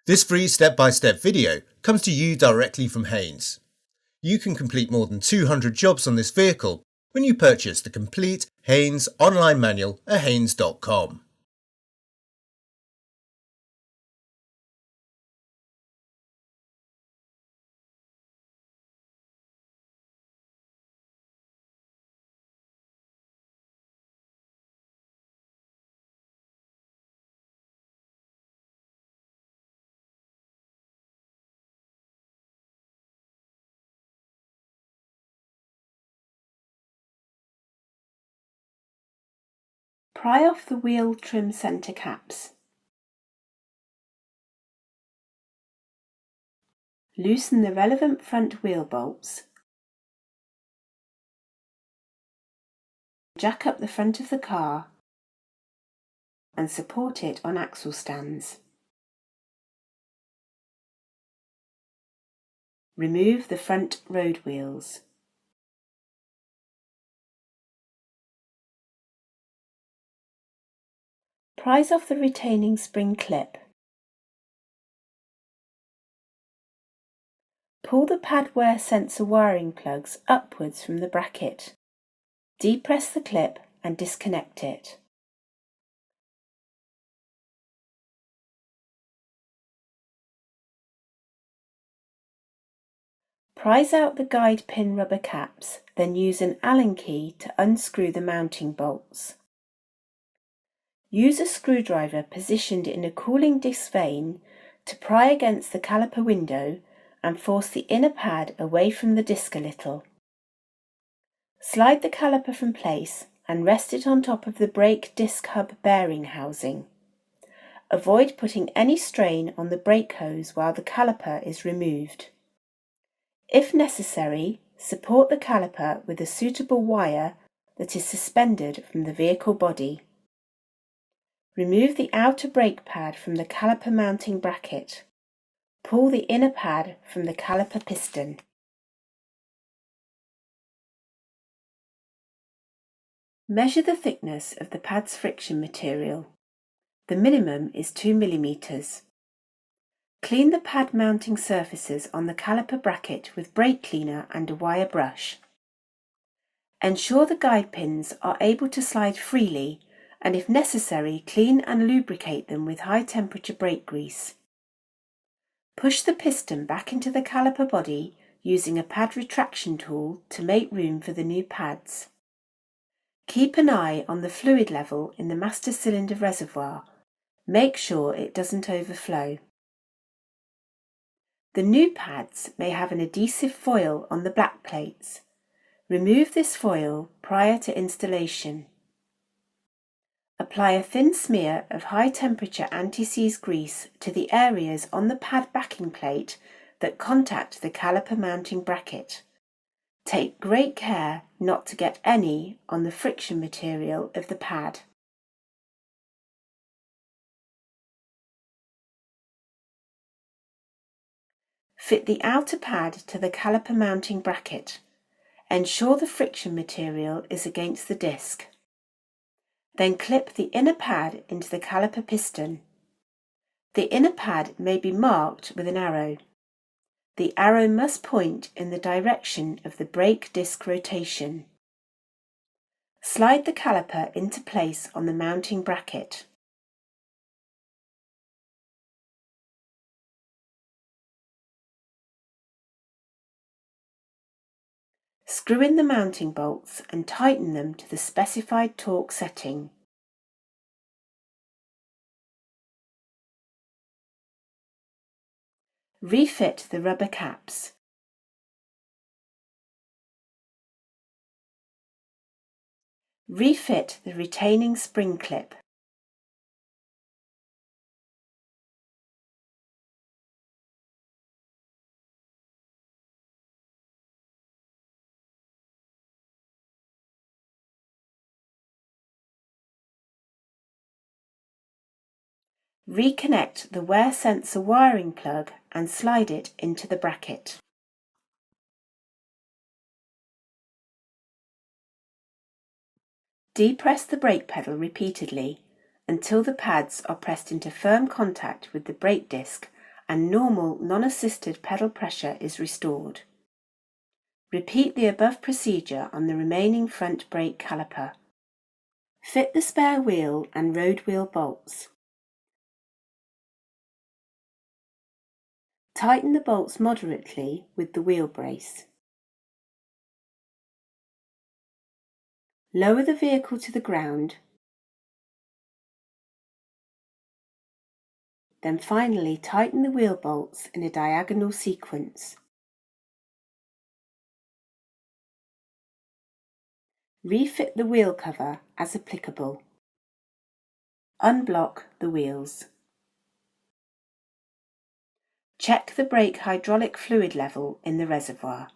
This free step-by-step video comes to you directly from Haynes. You can complete more than 200 jobs on this vehicle when you purchase the complete Haynes online manual at haynes.com. Pry off the wheel trim centre caps. Loosen the relevant front wheel bolts. Jack up the front of the car and support it on axle stands. Remove the front road wheels. Prise off the retaining spring clip. Pull the pad wear sensor wiring plugs upwards from the bracket. Depress the clip and disconnect it. Prise out the guide pin rubber caps, then use an Allen key to unscrew the mounting bolts. Use a screwdriver positioned in a cooling disc vane to pry against the caliper window and force the inner pad away from the disc a little. Slide the caliper from place and rest it on top of the brake disc hub bearing housing. Avoid putting any strain on the brake hose while the caliper is removed. If necessary, support the caliper with a suitable wire that is suspended from the vehicle body. Remove the outer brake pad from the caliper mounting bracket. Pull the inner pad from the caliper piston. Measure the thickness of the pad's friction material. The minimum is 2 mm. Clean the pad mounting surfaces on the caliper bracket with brake cleaner and a wire brush. Ensure the guide pins are able to slide freely, and if necessary, clean and lubricate them with high temperature brake grease. Push the piston back into the caliper body using a pad retraction tool to make room for the new pads. Keep an eye on the fluid level in the master cylinder reservoir. Make sure it doesn't overflow. The new pads may have an adhesive foil on the black plates. Remove this foil prior to installation. Apply a thin smear of high-temperature anti-seize grease to the areas on the pad backing plate that contact the caliper mounting bracket. Take great care not to get any on the friction material of the pad. Fit the outer pad to the caliper mounting bracket. Ensure the friction material is against the disc. Then clip the inner pad into the caliper piston. The inner pad may be marked with an arrow. The arrow must point in the direction of the brake disc rotation. Slide the caliper into place on the mounting bracket. Screw in the mounting bolts and tighten them to the specified torque setting. Refit the rubber caps. Refit the retaining spring clip. Reconnect the wear sensor wiring plug and slide it into the bracket. Depress the brake pedal repeatedly until the pads are pressed into firm contact with the brake disc and normal non-assisted pedal pressure is restored. Repeat the above procedure on the remaining front brake caliper. Fit the spare wheel and road wheel bolts. Tighten the bolts moderately with the wheel brace. Lower the vehicle to the ground, then finally tighten the wheel bolts in a diagonal sequence. Refit the wheel cover as applicable. Unblock the wheels. Check the brake hydraulic fluid level in the reservoir.